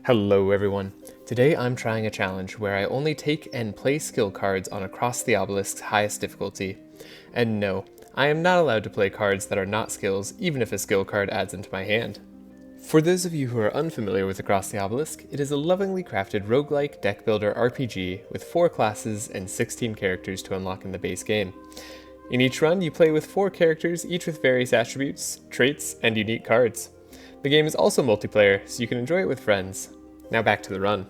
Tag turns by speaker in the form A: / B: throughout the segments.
A: Hello everyone. Today I'm trying a challenge where I only take and play skill cards on Across the Obelisk's highest difficulty. And no, I am not allowed to play cards that are not skills, even if a skill card adds into my hand. For those of you who are unfamiliar with Across the Obelisk, it is a lovingly crafted roguelike deck builder RPG with 4 classes and 16 characters to unlock in the base game. In each run, you play with 4 characters, each with various attributes, traits, and unique cards. The game is also multiplayer, so you can enjoy it with friends. Now back to the run.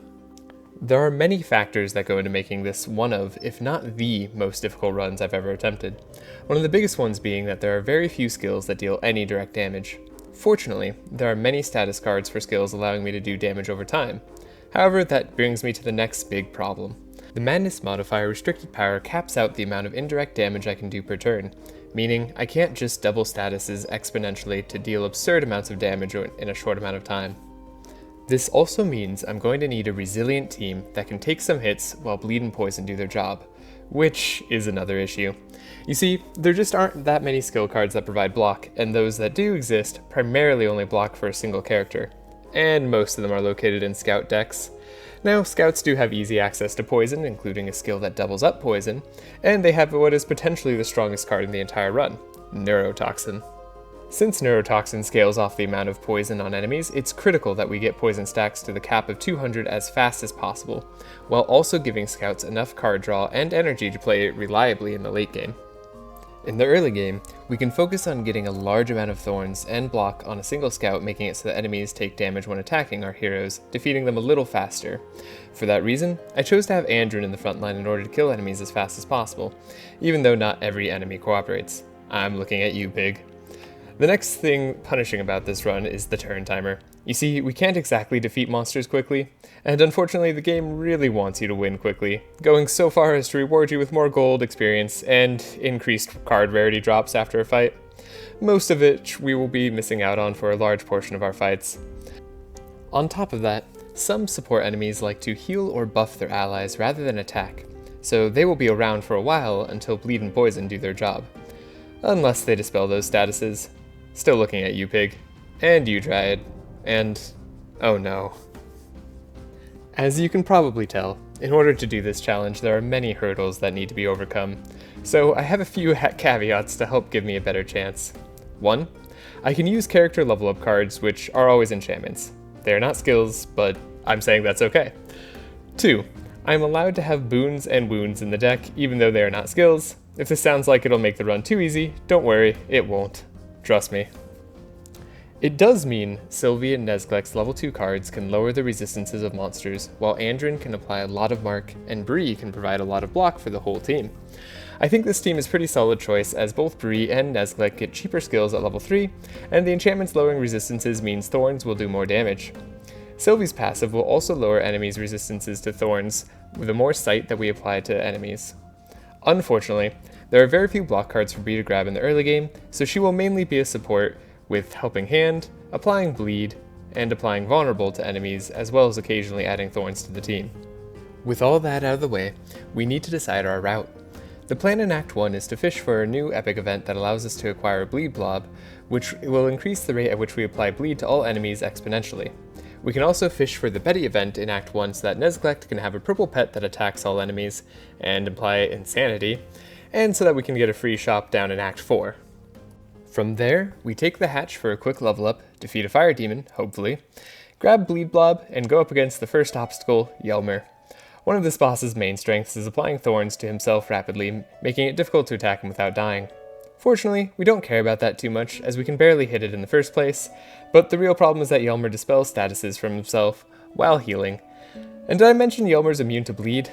A: There are many factors that go into making this one of, if not the, most difficult runs I've ever attempted. One of the biggest ones being that there are very few skills that deal any direct damage. Fortunately, there are many status cards for skills allowing me to do damage over time. However, that brings me to the next big problem. The Madness modifier restricted power caps out the amount of indirect damage I can do per turn, meaning I can't just double statuses exponentially to deal absurd amounts of damage in a short amount of time. This also means I'm going to need a resilient team that can take some hits while Bleed and Poison do their job, which is another issue. You see, there just aren't that many skill cards that provide block, and those that do exist primarily only block for a single character, and most of them are located in scout decks. Now, scouts do have easy access to poison, including a skill that doubles up poison, and they have what is potentially the strongest card in the entire run, Neurotoxin. Since Neurotoxin scales off the amount of poison on enemies, it's critical that we get poison stacks to the cap of 200 as fast as possible, while also giving scouts enough card draw and energy to play reliably in the late game. In the early game, we can focus on getting a large amount of thorns and block on a single scout, making it so that enemies take damage when attacking our heroes, defeating them a little faster. For that reason, I chose to have Andrin in the front line in order to kill enemies as fast as possible, even though not every enemy cooperates. I'm looking at you, pig. The next thing punishing about this run is the turn timer. You see, we can't exactly defeat monsters quickly, and unfortunately the game really wants you to win quickly, going so far as to reward you with more gold experience and increased card rarity drops after a fight, most of which we will be missing out on for a large portion of our fights. On top of that, some support enemies like to heal or buff their allies rather than attack, so they will be around for a while until Bleed and Poison do their job. Unless they dispel those statuses. Still looking at you, pig. And you, Dryad. And oh no. As you can probably tell, in order to do this challenge, there are many hurdles that need to be overcome, so I have a few caveats to help give me a better chance. 1. I can use character level up cards, which are always enchantments. They are not skills, but I'm saying that's okay. 2. I'm allowed to have boons and wounds in the deck, even though they are not skills. If this sounds like it'll make the run too easy, don't worry, it won't. Trust me. It does mean Sylvie and Nezglekt's level 2 cards can lower the resistances of monsters, while Andrin can apply a lot of mark, and Bree can provide a lot of block for the whole team. I think this team is a pretty solid choice, as both Bree and Nezglekt get cheaper skills at level 3, and the enchantments lowering resistances means thorns will do more damage. Sylvie's passive will also lower enemies' resistances to thorns, with the more sight that we apply to enemies. Unfortunately, there are very few block cards for Bree to grab in the early game, so she will mainly be a support with Helping Hand, applying Bleed, and applying Vulnerable to enemies, as well as occasionally adding Thorns to the team. With all that out of the way, we need to decide our route. The plan in Act 1 is to fish for a new epic event that allows us to acquire a Bleed Blob, which will increase the rate at which we apply Bleed to all enemies exponentially. We can also fish for the Betty event in Act 1 so that Nezglekt can have a purple pet that attacks all enemies, and apply Insanity, and so that we can get a free shop down in Act 4. From there, we take the hatch for a quick level up, defeat a fire demon, hopefully, grab Bleed Blob, and go up against the first obstacle, Ylmer. One of this boss's main strengths is applying thorns to himself rapidly, making it difficult to attack him without dying. Fortunately, we don't care about that too much, as we can barely hit it in the first place, but the real problem is that Ylmer dispels statuses from himself while healing. And did I mention Ylmer's immune to bleed?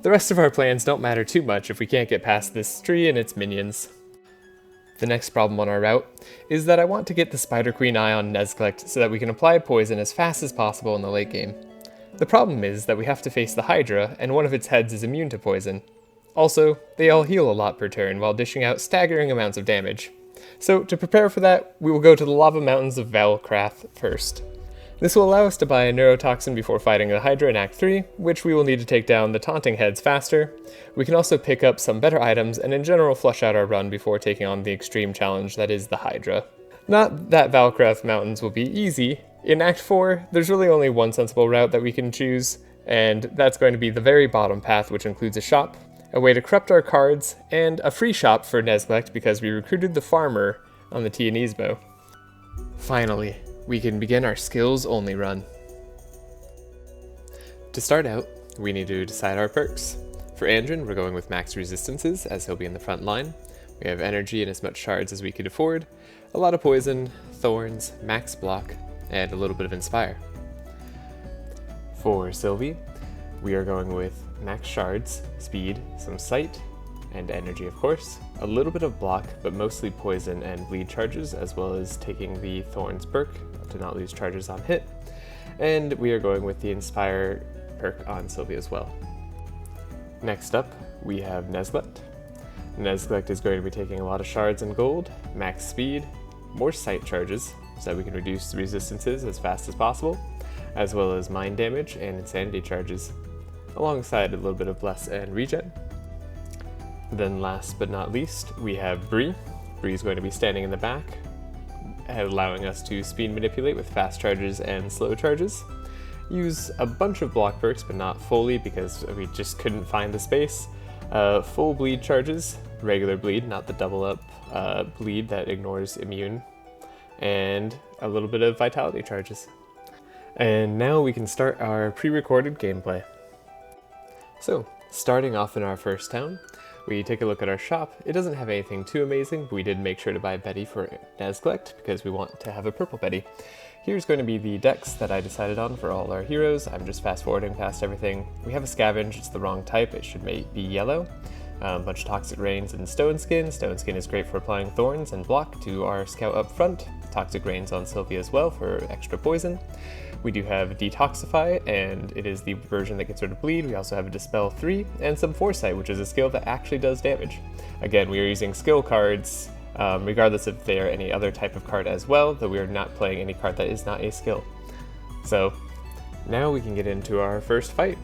A: The rest of our plans don't matter too much if we can't get past this tree and its minions. The next problem on our route is that I want to get the Spider Queen eye on Nezglekt so that we can apply poison as fast as possible in the late game. The problem is that we have to face the Hydra, and one of its heads is immune to poison. Also, they all heal a lot per turn while dishing out staggering amounts of damage. So to prepare for that, we will go to the lava mountains of Valkrath first. This will allow us to buy a neurotoxin before fighting the Hydra in Act 3, which we will need to take down the taunting heads faster. We can also pick up some better items and in general flush out our run before taking on the extreme challenge that is the Hydra. Not that Valkrath mountains will be easy, In Act 4, there's really only one sensible route that we can choose, and that's going to be the very bottom path, which includes a shop, a way to corrupt our cards, and a free shop for Nezglekt because we recruited the farmer on the Tianizbo. Finally, we can begin our skills-only run. To start out, we need to decide our perks. For Andrin, we're going with max resistances, as he'll be in the front line. We have energy and as much shards as we could afford, a lot of poison, thorns, max block, and a little bit of inspire. For Sylvie, we are going with max shards, speed, some sight, and energy of course, a little bit of block, but mostly poison and bleed charges, as well as taking the thorns perk to not lose charges on hit. And we are going with the inspire perk on Sylvie as well. Next up, we have Nezglekt. Nezglekt is going to be taking a lot of shards and gold, max speed, more sight charges, so that we can reduce resistances as fast as possible, as well as mind damage and insanity charges, alongside a little bit of bless and regen. Then last but not least, we have Bree. Bree is going to be standing in the back, allowing us to speed manipulate with fast charges and slow charges. Use a bunch of block perks, but not fully because we just couldn't find the space. Full bleed charges, regular bleed, not the double up bleed that ignores immune, and a little bit of vitality charges. And now we can start our pre-recorded gameplay. So, starting off in our first town, we take a look at our shop. It doesn't have anything too amazing, but we did make sure to buy Betty for Nezglekt because we want to have a purple Betty. Here's going to be the decks that I decided on for all our heroes. I'm just fast forwarding past everything. We have a scavenge, it's the wrong type, it should be yellow. A bunch of toxic rains and stone skin. Stone skin is great for applying thorns and block to our scout up front. Toxic rains on Sylvie as well for extra poison. We do have detoxify, and it is the version that gets rid of bleed. We also have a dispel 3 and some foresight, which is a skill that actually does damage. Again, we are using skill cards regardless if they are any other type of card as well, though we are not playing any card that is not a skill. So now we can get into our first fight.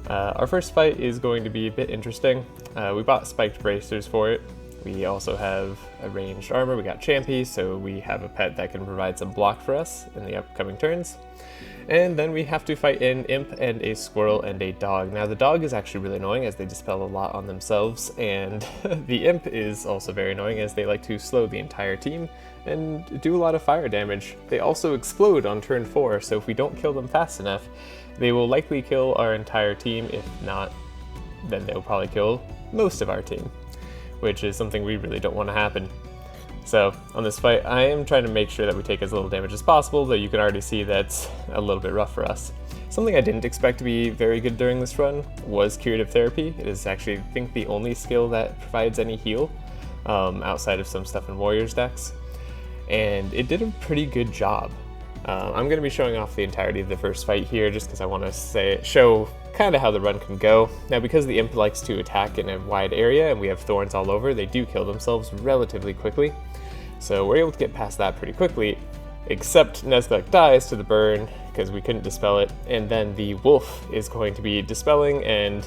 A: Our first fight is going to be a bit interesting. We bought spiked bracers for it. We also have a ranged armor. We got Champy, so we have a pet that can provide some block for us in the upcoming turns. And then we have to fight an imp and a squirrel and a dog. Now the dog is actually really annoying as they dispel a lot on themselves, and the imp is also very annoying as they like to slow the entire team and do a lot of fire damage. They also explode on turn 4, so if we don't kill them fast enough, they will likely kill our entire team. If not, then they'll probably kill most of our team, which is something we really don't want to happen. So on this fight, I am trying to make sure that we take as little damage as possible, but you can already see that's a little bit rough for us. Something I didn't expect to be very good during this run was Curative Therapy. It is actually, I think, the only skill that provides any heal outside of some stuff in Warriors decks, and it did a pretty good job. I'm going to be showing off the entirety of the first fight here just because I want to show kind of how the run can go. Now, because the imp likes to attack in a wide area and we have thorns all over, they do kill themselves relatively quickly. So we're able to get past that pretty quickly, except Nezglekt dies to the burn because we couldn't dispel it, and then the wolf is going to be dispelling and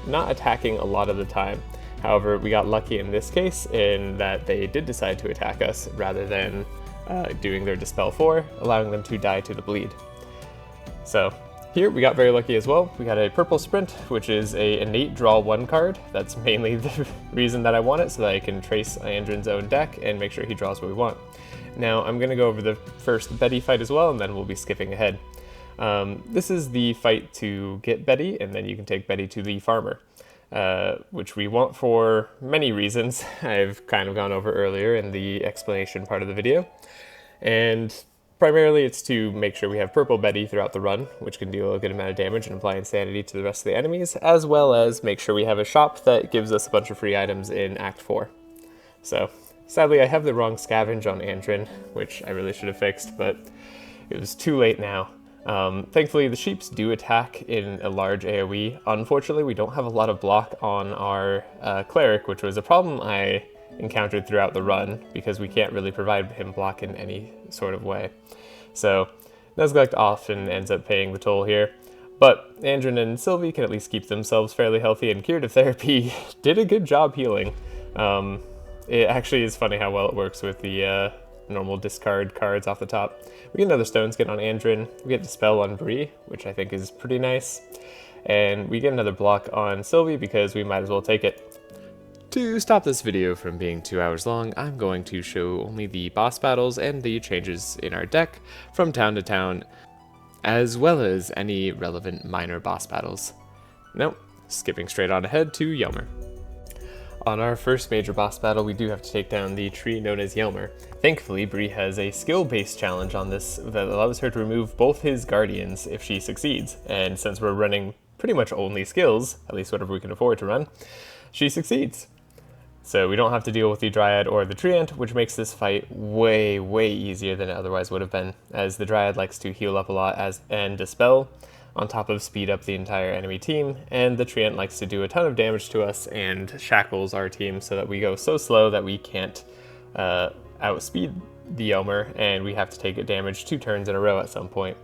A: not attacking a lot of the time. However, we got lucky in this case in that they did decide to attack us rather than doing their Dispel 4, allowing them to die to the bleed. So here we got very lucky as well. We got a purple sprint, which is a innate draw 1 card. That's mainly the reason that I want it, so that I can trace Andrin's own deck and make sure he draws what we want. Now I'm going to go over the first Betty fight as well, and then we'll be skipping ahead. This is the fight to get Betty, and then you can take Betty to the farmer, which we want for many reasons I've kind of gone over earlier in the explanation part of the video. And primarily it's to make sure we have purple Betty throughout the run, which can deal a good amount of damage and apply insanity to the rest of the enemies, as well as make sure we have a shop that gives us a bunch of free items in Act 4. So, sadly I have the wrong scavenge on Andrin, which I really should have fixed, but it was too late now. Thankfully the sheeps do attack in a large AoE. Unfortunately, we don't have a lot of block on our cleric, which was a problem I encountered throughout the run because we can't really provide him block in any sort of way. So Nezglekt often ends up paying the toll here, but Andrin and Sylvie can at least keep themselves fairly healthy, and Curative Therapy did a good job healing. It actually is funny how well it works with the normal discard cards off the top. We get another Stone Skin on Andrin, we get Dispel on Bree, which I think is pretty nice, and we get another block on Sylvie because we might as well take it. To stop this video from being 2 hours long, I'm going to show only the boss battles and the changes in our deck from town to town, as well as any relevant minor boss battles. Nope, skipping straight on ahead to Ylmer. On our first major boss battle, we do have to take down the tree known as Ylmer. Thankfully, Bree has a skill-based challenge on this that allows her to remove both his guardians if she succeeds, and since we're running pretty much only skills, at least whatever we can afford to run, she succeeds. So we don't have to deal with the Dryad or the Treant, which makes this fight way, way easier than it otherwise would have been, as the Dryad likes to heal up a lot and Dispel, on top of speed up the entire enemy team, and the Treant likes to do a ton of damage to us and shackles our team so that we go so slow that we can't outspeed the Ylmer, and we have to take damage 2 turns in a row at some point.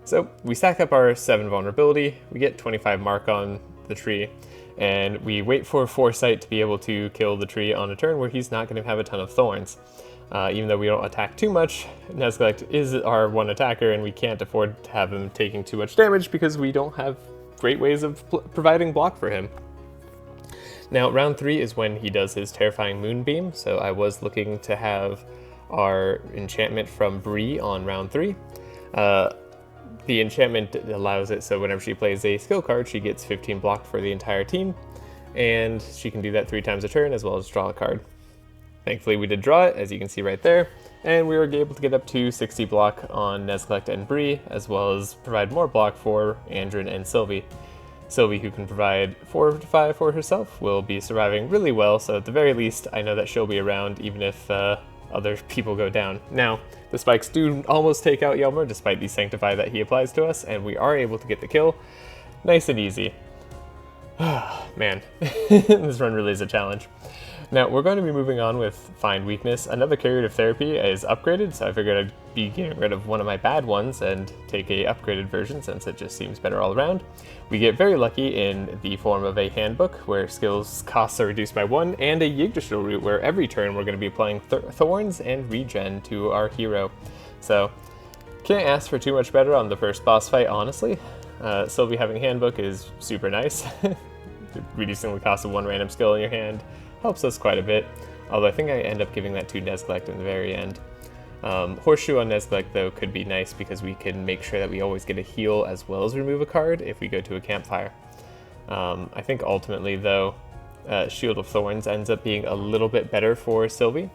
A: So we stack up our 7 vulnerability, we get 25 mark on the tree, and we wait for Foresight to be able to kill the tree on a turn where he's not going to have a ton of thorns. Even though we don't attack too much, Nezglekt is our one attacker, and we can't afford to have him taking too much damage because we don't have great ways of providing block for him. Now, round 3 is when he does his Terrifying Moonbeam, so I was looking to have our enchantment from Bree on round 3. The enchantment allows it so whenever she plays a skill card, she gets 15 block for the entire team, and she can do that 3 times a turn as well as draw a card. Thankfully we did draw it, as you can see right there, and we were able to get up to 60 block on Nezglekt and Bree, as well as provide more block for Andrin and Sylvie. Sylvie, who can provide 4 to 5 for herself, will be surviving really well, so at the very least I know that she'll be around even if other people go down. Now, the spikes do almost take out Ylmer despite the Sanctify that he applies to us, and we are able to get the kill. Nice and easy. Man, this run really is a challenge. Now, we're going to be moving on with Find Weakness. Another Curative Therapy is upgraded, so I figured I'd be getting rid of one of my bad ones and take a upgraded version since it just seems better all around. We get very lucky in the form of a handbook where skills costs are reduced by 1, and a Yggdrasil root where every turn we're going to be applying thorns and regen to our hero. So, can't ask for too much better on the first boss fight, honestly. Sylvie having handbook is super nice. Reducing the cost of 1 random skill in your hand helps us quite a bit, although I think I end up giving that to Nezglekt in the very end. Horseshoe on Nezglekt, though, could be nice because we can make sure that we always get a heal as well as remove a card if we go to a campfire. I think ultimately, though, Shield of Thorns ends up being a little bit better for Sylvie,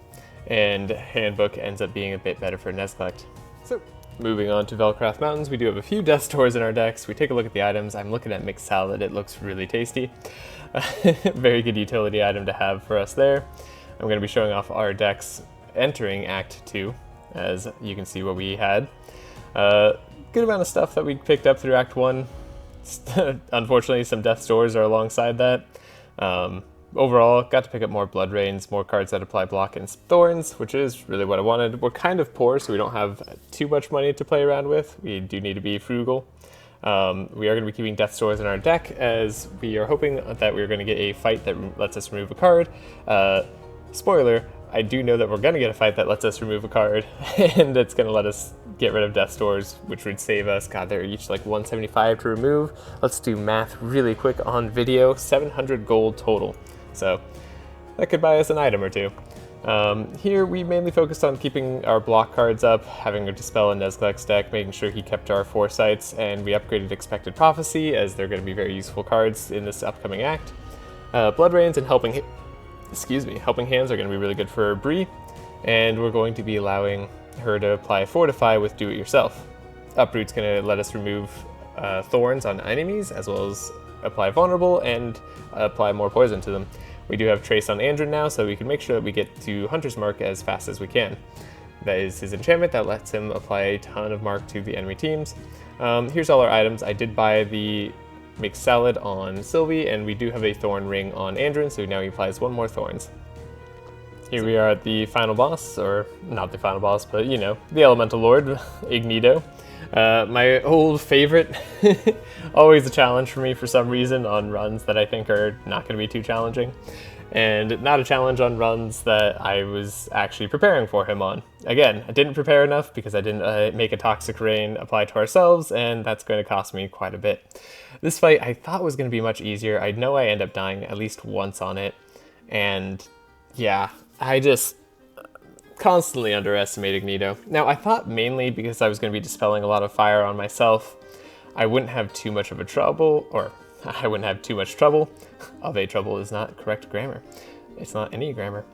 A: and Handbook ends up being a bit better for Nezglekt. So, moving on to Velcraft Mountains, we do have a few Death Doors in our decks. We take a look at the items. I'm looking at Mixed Salad. It looks really tasty. Very good utility item to have for us there. I'm going to be showing off our decks entering Act 2, as you can see what we had. Good amount of stuff that we picked up through Act 1. Unfortunately, some Death Doors are alongside that. Overall, got to pick up more Blood Rains, more cards that apply block and thorns, which is really what I wanted. We're kind of poor, so we don't have too much money to play around with. We do need to be frugal. We are going to be keeping Death Doors in our deck, as we are hoping that we're going to get a fight that lets us remove a card. Spoiler, I do know that we're going to get a fight that lets us remove a card, and it's going to let us get rid of Death Doors, which would save us. God, they're each like 175 to remove. Let's do math really quick on video. 700 gold total. So that could buy us an item or two. Here we mainly focused on keeping our block cards up, having a Dispel in Nezglekt's deck, making sure he kept our Foresights, and we upgraded Expected Prophecy, as they're going to be very useful cards in this upcoming act. Blood Rains and Helping Hands are going to be really good for Bree, and we're going to be allowing her to apply Fortify with Do It Yourself. Uproot's going to let us remove thorns on enemies, as well as apply Vulnerable and apply more poison to them. We do have Trace on Andrin now, so we can make sure that we get to Hunter's Mark as fast as we can. That is his enchantment that lets him apply a ton of mark to the enemy teams. Here's all our items. I did buy the Mixed Salad on Sylvie, and we do have a Thorn Ring on Andrin, so now he applies 1 more Thorns. Here we are at the final boss, or not the final boss, but you know, the Elemental Lord, Ignito. My old favorite, always a challenge for me for some reason on runs that I think are not going to be too challenging. and not a challenge on runs that I was actually preparing for him on. Again, I didn't prepare enough because I didn't make a Toxic Rain apply to ourselves, and that's going to cost me quite a bit. This fight I thought was going to be much easier. I know I end up dying at least once on it, and yeah, I just constantly underestimating Nito. Now, I thought mainly because I was going to be dispelling a lot of fire on myself, I wouldn't have too much of a trouble, or I wouldn't have too much trouble. Of a trouble is not correct grammar. It's not any grammar.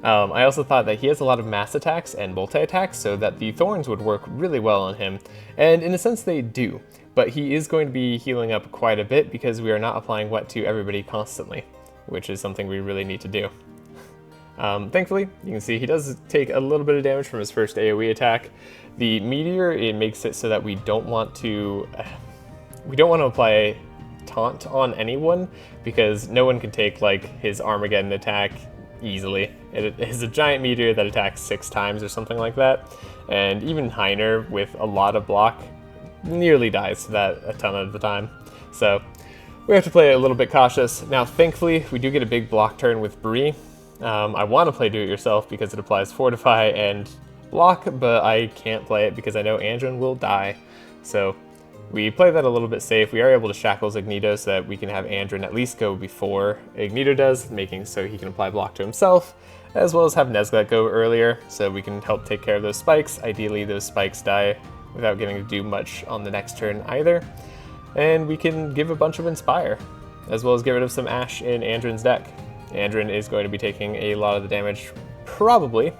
A: I also thought that he has a lot of mass attacks and multi-attacks, so that the thorns would work really well on him, and in a sense they do, but he is going to be healing up quite a bit because we are not applying wet to everybody constantly, which is something we really need to do. Thankfully, you can see he does take a little bit of damage from his first AoE attack. The meteor, it makes it so that we don't want to apply taunt on anyone because no one can take like his Armageddon attack easily. It is a giant meteor that attacks 6 times or something like that, and even Heiner with a lot of block nearly dies to that a ton of the time. So we have to play a little bit cautious. Now, thankfully, we do get a big block turn with Bree. I want to play Do It Yourself because it applies Fortify and Block, but I can't play it because I know Andrin will die. So we play that a little bit safe. We are able to Shackles Ignito so that we can have Andrin at least go before Ignito does, making so he can apply Block to himself, as well as have Nezglekt go earlier so we can help take care of those spikes. Ideally, those spikes die without getting to do much on the next turn either. And we can give a bunch of Inspire, as well as get rid of some Ash in Andrin's deck. Andrin is going to be taking a lot of the damage, probably.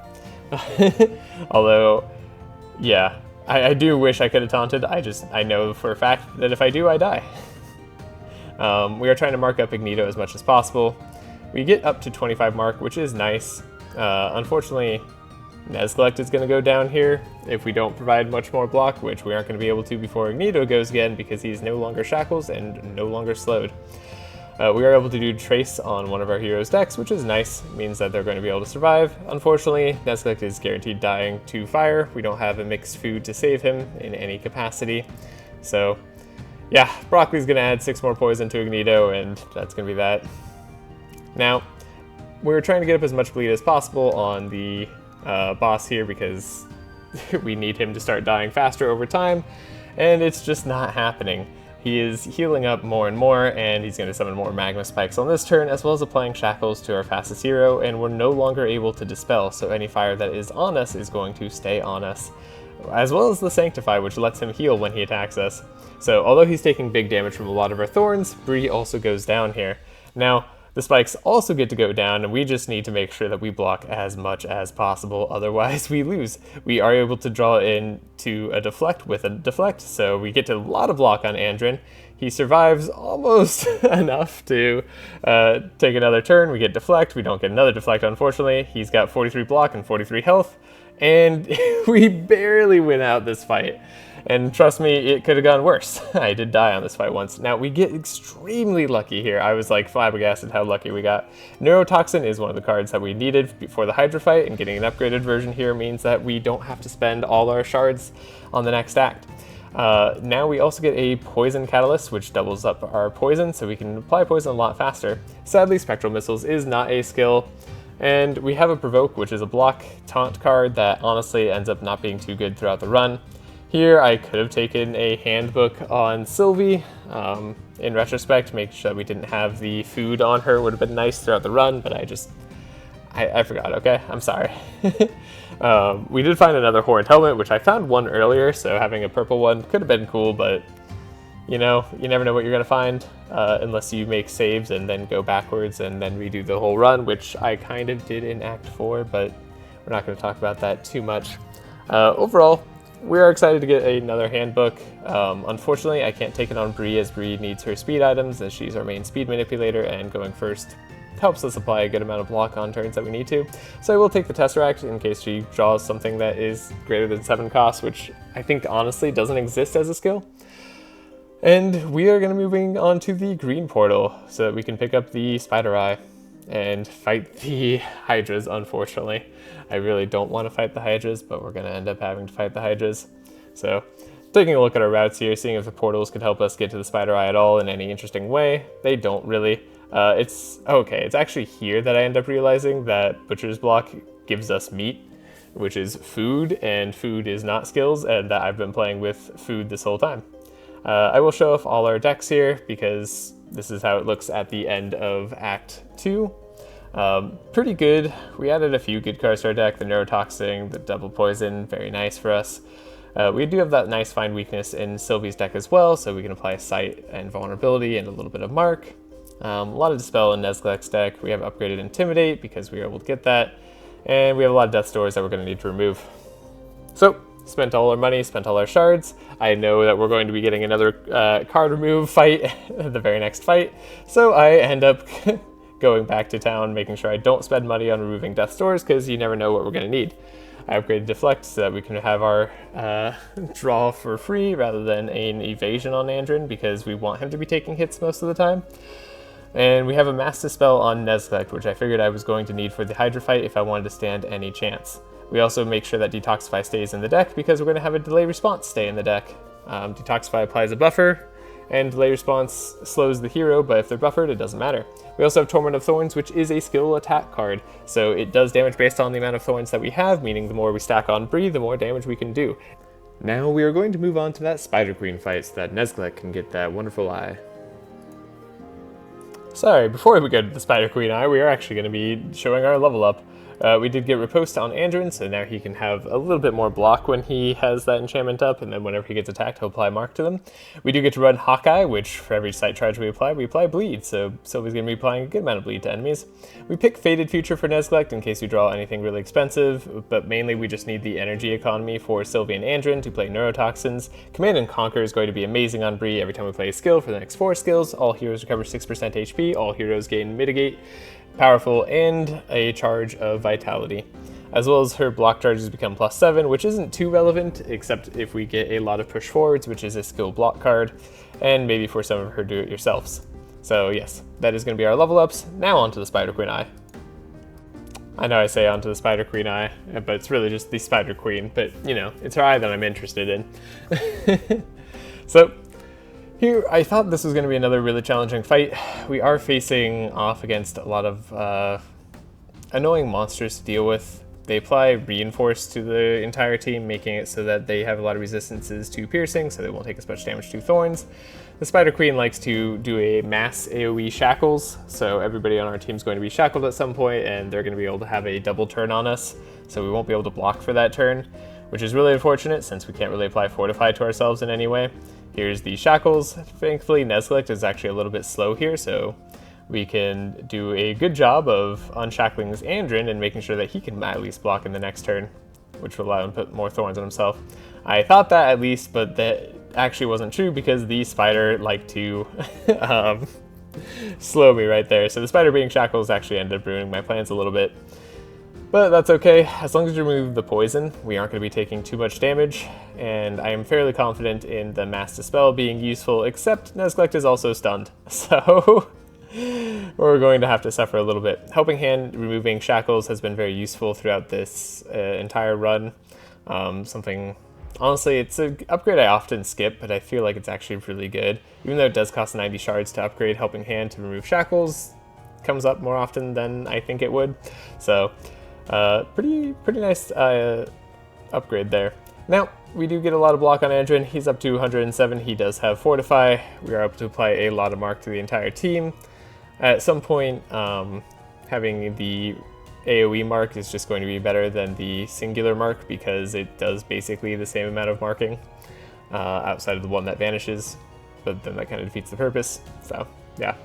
A: Although, yeah, I do wish I could have taunted. I know for a fact that if I do, I die. We are trying to mark up Ignito as much as possible. We get up to 25 mark, which is nice. Unfortunately, Nezglekt is going to go down here if we don't provide much more block, which we aren't going to be able to before Ignito goes again because he's no longer Shackles and no longer slowed. We are able to do Trace on one of our heroes' decks, which is nice. It means that they're going to be able to survive. Unfortunately, Nezglekt is guaranteed dying to fire. We don't have a mixed food to save him in any capacity. So, yeah, Broccoli's going to add 6 more poison to Ignito, and that's going to be that. Now, we're trying to get up as much bleed as possible on the boss here because we need him to start dying faster over time, and it's just not happening. He is healing up more and more, and he's going to summon more Magma Spikes on this turn, as well as applying Shackles to our fastest hero, and we're no longer able to dispel, so any fire that is on us is going to stay on us, as well as the Sanctify, which lets him heal when he attacks us. So although he's taking big damage from a lot of our thorns, Bree also goes down here. Now, the spikes also get to go down, and we just need to make sure that we block as much as possible, otherwise we lose. We are able to draw into a deflect with a deflect, so we get a lot of block on Andrin. He survives almost enough to take another turn. We get deflect, we don't get another deflect unfortunately. He's got 43 block and 43 health, and we barely win out this fight. And trust me, it could have gone worse. I did die on this fight once. Now, we get extremely lucky here. I was like flabbergasted how lucky we got. Neurotoxin is one of the cards that we needed before the Hydra fight, and getting an upgraded version here means that we don't have to spend all our shards on the next act. Now we also get a Poison Catalyst, which doubles up our poison, so we can apply poison a lot faster. Sadly, Spectral Missiles is not a skill. And we have a Provoke, which is a block taunt card that honestly ends up not being too good throughout the run. Here, I could have taken a handbook on Sylvie. In retrospect, make sure that we didn't have the food on her would have been nice throughout the run, but I forgot, okay? I'm sorry. We did find another Horned Helmet, which I found one earlier, so having a purple one could have been cool, but you know, you never know what you're going to find unless you make saves and then go backwards and then redo the whole run, which I kind of did in Act 4, but we're not going to talk about that too much. Overall, we are excited to get another handbook. Unfortunately, I can't take it on Bree as Bree needs her speed items as she's our main speed manipulator, and going first helps us apply a good amount of block on turns that we need to. So I will take the Tesseract in case she draws something that is greater than 7 costs, which I think honestly doesn't exist as a skill. And we are going to be moving on to the green portal so that we can pick up the Spider Eye and fight the Hydras, unfortunately. I really don't want to fight the Hydras, but we're going to end up having to fight the Hydras. So, taking a look at our routes here, seeing if the portals could help us get to the Spider Eye at all in any interesting way. They don't really. It's okay. It's actually here that I end up realizing that Butcher's Block gives us meat, which is food, and food is not skills, and that I've been playing with food this whole time. I will show off all our decks here because this is how it looks at the end of Act 2. Pretty good. We added a few good cards to our deck, the Neurotoxin, the Double Poison, very nice for us. We do have that nice Find Weakness in Sylvie's deck as well, so we can apply Sight and Vulnerability and a little bit of Mark. A lot of Dispel in Nezglekt's deck. We have upgraded Intimidate because we were able to get that. And we have a lot of Death's Doors that we're going to need to remove. So, spent all our money, spent all our shards. I know that we're going to be getting another card remove fight the very next fight. So I end up going back to town, making sure I don't spend money on removing Death's Doors because you never know what we're going to need. I upgraded Deflect so that we can have our draw for free rather than an evasion on Andrin because we want him to be taking hits most of the time. And we have a Mass Dispel on Nezglekt, which I figured I was going to need for the Hydra fight if I wanted to stand any chance. We also make sure that Detoxify stays in the deck because we're going to have a Delay Response stay in the deck. Detoxify applies a buffer, and Delay Response slows the hero, but if they're buffered, it doesn't matter. We also have Torment of Thorns, which is a skill attack card, so it does damage based on the amount of thorns that we have, meaning the more we stack on Bree, the more damage we can do. Now we are going to move on to that Spider Queen fight so that Nezglekt can get that wonderful eye. Sorry, before we go to the Spider Queen eye, we are actually going to be showing our level up. We did get Riposte on Andrin, so now he can have a little bit more block when he has that enchantment up, and then whenever he gets attacked, he'll apply Mark to them. We do get to run Hawkeye, which for every Sight charge we apply Bleed, so Sylvie's going to be applying a good amount of Bleed to enemies. We pick Faded Future for Nezglekt in case we draw anything really expensive, but mainly we just need the energy economy for Sylvie and Andrin to play Neurotoxins. Command and Conquer is going to be amazing on Bree every time we play a skill for the next 4 skills. All heroes recover 6% HP, all heroes gain Mitigate, Powerful, and a charge of Vitality, as well as her block charges become +7, which isn't too relevant, except if we get a lot of Push Forwards, which is a skill block card, and maybe for some of her do-it-yourselves. So yes, that is going to be our level ups. Now onto the Spider Queen eye. I know I say onto the Spider Queen eye, but it's really just the Spider Queen, but you know, it's her eye that I'm interested in. So, here, I thought this was going to be another really challenging fight. We are facing off against a lot of annoying monsters to deal with. They apply Reinforce to the entire team, making it so that they have a lot of resistances to piercing, so they won't take as much damage to thorns. The Spider Queen likes to do a mass AoE shackles, so everybody on our team is going to be shackled at some point, and they're going to be able to have a double turn on us, so we won't be able to block for that turn, which is really unfortunate since we can't really apply Fortify to ourselves in any way. Here's the shackles. Thankfully, Nezglekt is actually a little bit slow here, so we can do a good job of unshackling this Andrin and making sure that he can at least block in the next turn, which will allow him to put more thorns on himself. I thought that at least, but that actually wasn't true because the spider liked to slow me right there. So the spider being shackles actually ended up ruining my plans a little bit. But that's okay, as long as you remove the poison, we aren't going to be taking too much damage, and I am fairly confident in the Mass Dispel being useful, except Nezglekt is also stunned, so we're going to have to suffer a little bit. Helping Hand removing shackles has been very useful throughout this entire run. Honestly, it's an upgrade I often skip, but I feel like it's actually really good. Even though it does cost 90 shards to upgrade Helping Hand to remove shackles, it comes up more often than I think it would, so pretty nice upgrade there. Now, we do get a lot of block on Andrin. He's up to 107. He does have Fortify. We are able to apply a lot of Mark to the entire team. At some point, having the AoE mark is just going to be better than the singular mark because it does basically the same amount of marking outside of the one that vanishes, but then that kind of defeats the purpose. So, yeah.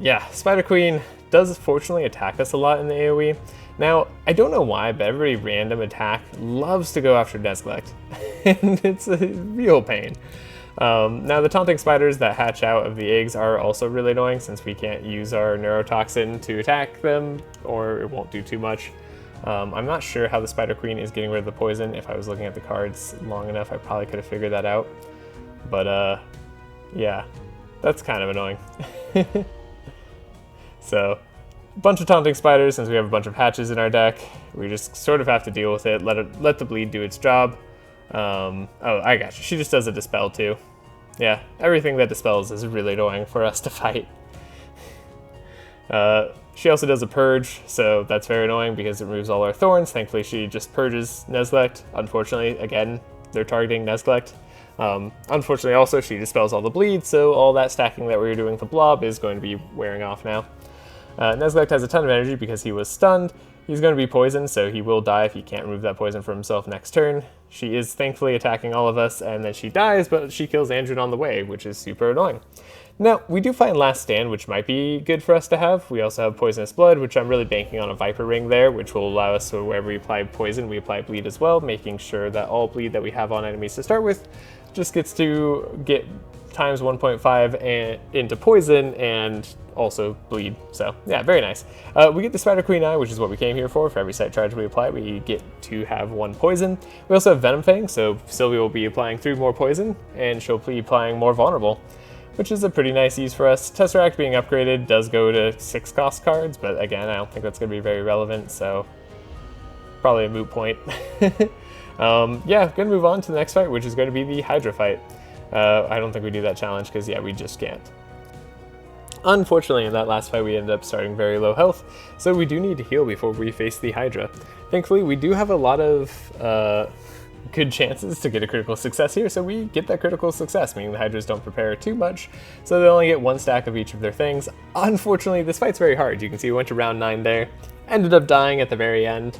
A: Yeah, Spider Queen does fortunately attack us a lot in the AoE. Now, I don't know why, but every random attack loves to go after Nezglekt, and it's a real pain. Now, the taunting spiders that hatch out of the eggs are also really annoying since we can't use our neurotoxin to attack them, or it won't do too much. I'm not sure how the Spider Queen is getting rid of the poison. If I was looking at the cards long enough, I probably could have figured that out. But, yeah, that's kind of annoying. So, a bunch of taunting spiders since we have a bunch of hatches in our deck. We just sort of have to deal with it, let the bleed do its job. Oh, I got you. She just does a dispel too. Yeah, everything that dispels is really annoying for us to fight. She also does a purge, so that's very annoying because it removes all our thorns. Thankfully, she just purges Nezglekt. Unfortunately, again, they're targeting Nezglekt. Unfortunately, also, she dispels all the bleed, so all that stacking that we were doing with the blob is going to be wearing off now. Nezglekt has a ton of energy because he was stunned. He's going to be poisoned, so he will die if he can't remove that poison from himself next turn. She is thankfully attacking all of us, and then she dies, but she kills Andrin on the way, which is super annoying. Now, we do find Last Stand, which might be good for us to have. We also have Poisonous Blood, which I'm really banking on a Viper Ring there, which will allow us to, wherever we apply poison, we apply bleed as well, making sure that all bleed that we have on enemies to start with just gets to get times 1.5 into poison and also bleed. So yeah, very nice. We get the Spider Queen Eye, which is what we came here for. For every site charge we apply, we get to have 1 poison. We also have Venom Fang, so Sylvie will be applying 3 more poison, and she'll be applying more vulnerable, which is a pretty nice use for us. Tesseract being upgraded does go to 6 cost cards, but again, I don't think that's going to be very relevant, so probably a moot point. Yeah, going to move on to the next fight, which is going to be the Hydra fight. I don't think we do that challenge because, yeah, we just can't. Unfortunately, in that last fight, we ended up starting very low health, so we do need to heal before we face the Hydra. Thankfully, we do have a lot of good chances to get a critical success here, so we get that critical success, meaning the Hydras don't prepare too much, so they only get 1 stack of each of their things. Unfortunately, this fight's very hard. You can see we went to round 9 there, ended up dying at the very end.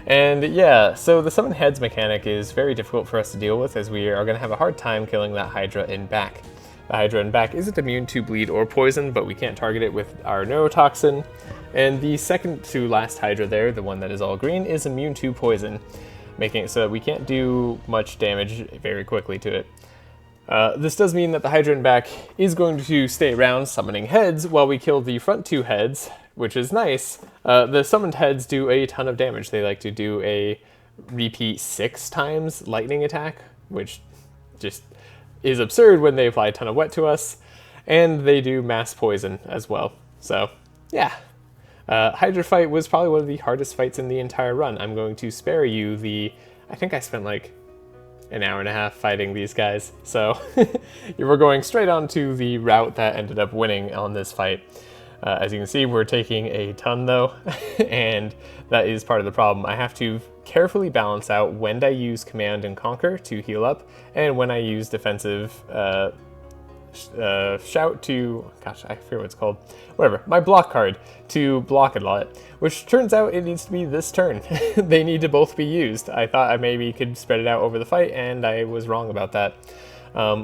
A: And yeah, so the summon heads mechanic is very difficult for us to deal with, as we are going to have a hard time killing that Hydra in back. The Hydra in back isn't immune to bleed or poison, but we can't target it with our neurotoxin. And the second to last Hydra there, the one that is all green, is immune to poison, making it so that we can't do much damage very quickly to it. This does mean that the Hydra in back is going to stay around summoning heads while we kill the front 2 heads, which is nice. The summoned heads do a ton of damage. They like to do a repeat 6 times lightning attack, which just is absurd when they apply a ton of wet to us, and they do mass poison as well. So yeah, Hydra fight was probably one of the hardest fights in the entire run. I'm going to spare you I think I spent like an hour and a half fighting these guys, so we're going straight on to the route that ended up winning on this fight. As you can see, we're taking a ton though, and that is part of the problem. I have to carefully balance out when I use Command and Conquer to heal up, and when I use defensive shout to, gosh, I forget what it's called, whatever, my block card to block a lot, which turns out it needs to be this turn. They need to both be used. I thought I maybe could spread it out over the fight, and I was wrong about that.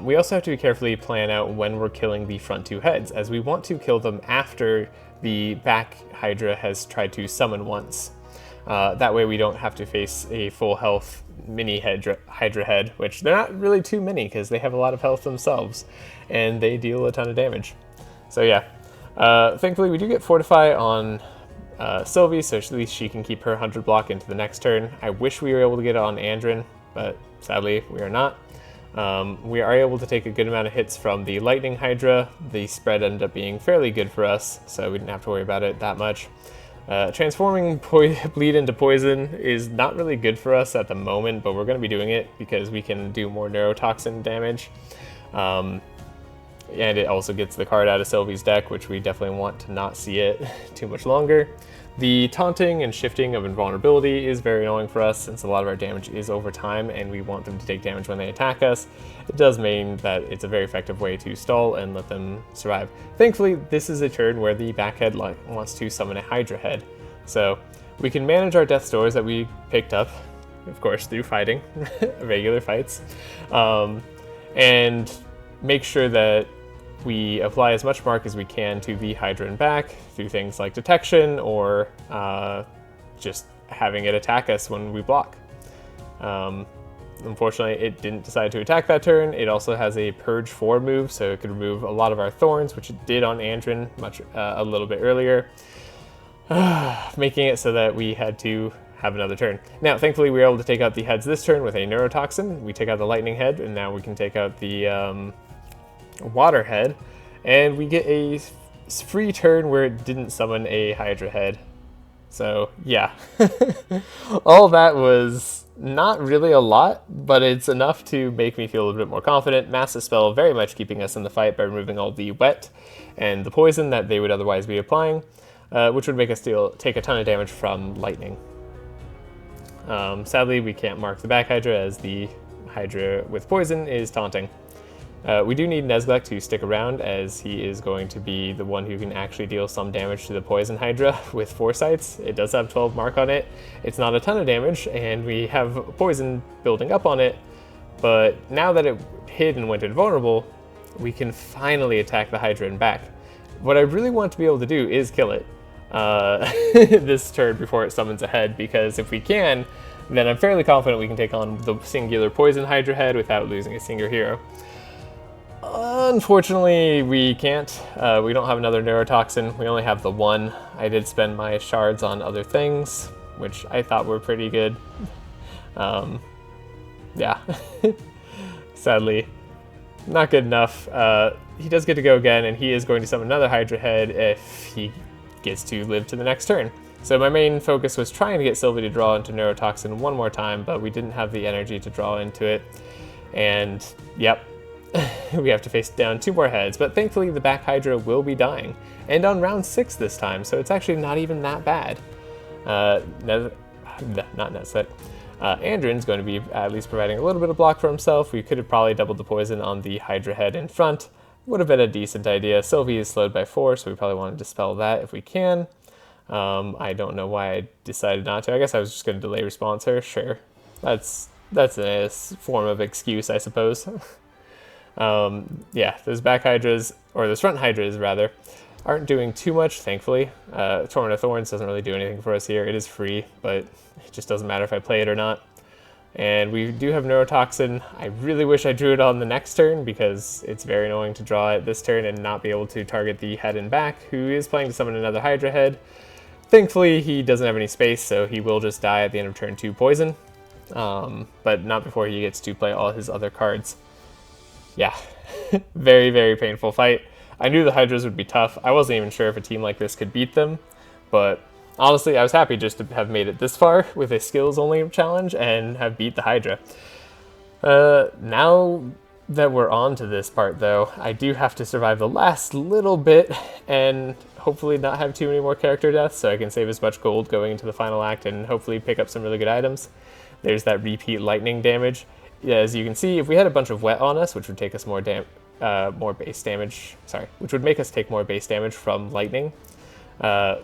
A: We also have to carefully plan out when we're killing the front 2 heads, as we want to kill them after the back Hydra has tried to summon once. That way we don't have to face a full health mini Hydra head, which they're not really too many because they have a lot of health themselves, and they deal a ton of damage. So yeah, thankfully we do get Fortify on Sylvie, so at least she can keep her 100 block into the next turn. I wish we were able to get it on Andrin, but sadly we are not. We are able to take a good amount of hits from the Lightning Hydra. The spread ended up being fairly good for us, so we didn't have to worry about it that much. Transforming bleed into poison is not really good for us at the moment, but we're going to be doing it because we can do more neurotoxin damage. And it also gets the card out of Sylvie's deck, which we definitely want to not see it too much longer. The taunting and shifting of invulnerability is very annoying for us since a lot of our damage is over time and we want them to take damage when they attack us. It does mean that it's a very effective way to stall and let them survive. Thankfully, this is a turn where the back head wants to summon a Hydra head. So we can manage our death's doors that we picked up, of course, through fighting, regular fights, and make sure that we apply as much mark as we can to the Hydra and back through things like detection or just having it attack us when we block. Unfortunately, it didn't decide to attack that turn. It also has a Purge 4 move, so it could remove a lot of our thorns, which it did on Andrin a little bit earlier, making it so that we had to have another turn. Now, thankfully, we were able to take out the heads this turn with a neurotoxin. We take out the lightning head, and now we can take out the water head, and we get a free turn where it didn't summon a Hydra head. So yeah, all that was not really a lot, but it's enough to make me feel a little bit more confident. Mass Dispel very much keeping us in the fight by removing all the wet and the poison that they would otherwise be applying, which would make us take a ton of damage from lightning. Sadly, we can't mark the back Hydra as the Hydra with poison is taunting. We do need Nezglekt to stick around, as he is going to be the one who can actually deal some damage to the poison Hydra with foresights. It does have 12 mark on it. It's not a ton of damage, and we have poison building up on it, but now that it hid and went invulnerable, we can finally attack the Hydra and back. What I really want to be able to do is kill it this turn before it summons a head, because if we can, then I'm fairly confident we can take on the singular poison Hydra head without losing a single hero. Unfortunately, we can't. We don't have another neurotoxin. We only have the one. I did spend my shards on other things, which I thought were pretty good. Yeah. Sadly, not good enough. He does get to go again, and he is going to summon another Hydra head if he gets to live to the next turn. So my main focus was trying to get Sylvie to draw into neurotoxin one more time, but we didn't have the energy to draw into it. And yep. We have to face down 2 more heads, but thankfully the back Hydra will be dying, and on round 6 this time, so it's actually not even that bad. Not Nezglekt. Andrin's going to be at least providing a little bit of block for himself. We could have probably doubled the poison on the Hydra head in front. Would have been a decent idea. Sylvie is slowed by 4, so we probably want to dispel that if we can. I don't know why I decided not to. I guess I was just going to delay response her. Sure. That's a form of excuse, I suppose. Yeah, those back Hydras, or those front Hydras rather, aren't doing too much, thankfully. Torment of Thorns doesn't really do anything for us here. It is free, but it just doesn't matter if I play it or not. And we do have Neurotoxin. I really wish I drew it on the next turn, because it's very annoying to draw it this turn and not be able to target the head and back, who is planning to summon another Hydra head. Thankfully, he doesn't have any space, so he will just die at the end of turn 2 poison. But not before he gets to play all his other cards. Yeah, very, very painful fight. I knew the Hydras would be tough. I wasn't even sure if a team like this could beat them, but honestly, I was happy just to have made it this far with a skills-only challenge and have beat the Hydra. Now that we're on to this part, though, I do have to survive the last little bit and hopefully not have too many more character deaths, so I can save as much gold going into the final act and hopefully pick up some really good items. There's that repeat lightning damage. As you can see, if we had a bunch of wet on us, which would take us more base damage, which would make us take more base damage from lightning,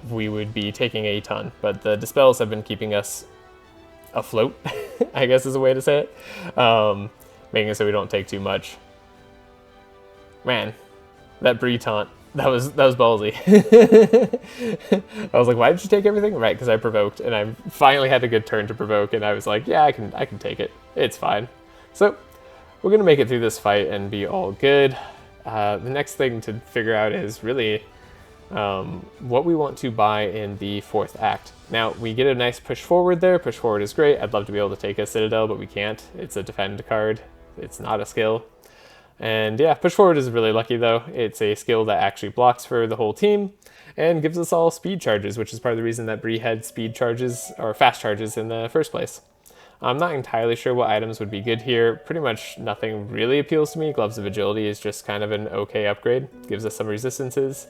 A: we would be taking a ton. But the dispels have been keeping us afloat, I guess is a way to say it, making it so we don't take too much. Man, that Bree taunt, that was ballsy. I was like, why did you take everything? Right, because I provoked, and I finally had a good turn to provoke, and I was like, yeah, I can take it. It's fine. So we're gonna make it through this fight and be all good. The next thing to figure out is really what we want to buy in the 4th act. Now, we get a nice push forward there. Push forward is great. I'd love to be able to take a Citadel, but we can't. It's a defend card. It's not a skill. And yeah, push forward is really lucky though. It's a skill that actually blocks for the whole team and gives us all speed charges, which is part of the reason that Bree had speed charges or fast charges in the first place. I'm not entirely sure what items would be good here. Pretty much nothing really appeals to me. Gloves of Agility is just kind of an okay upgrade. Gives us some resistances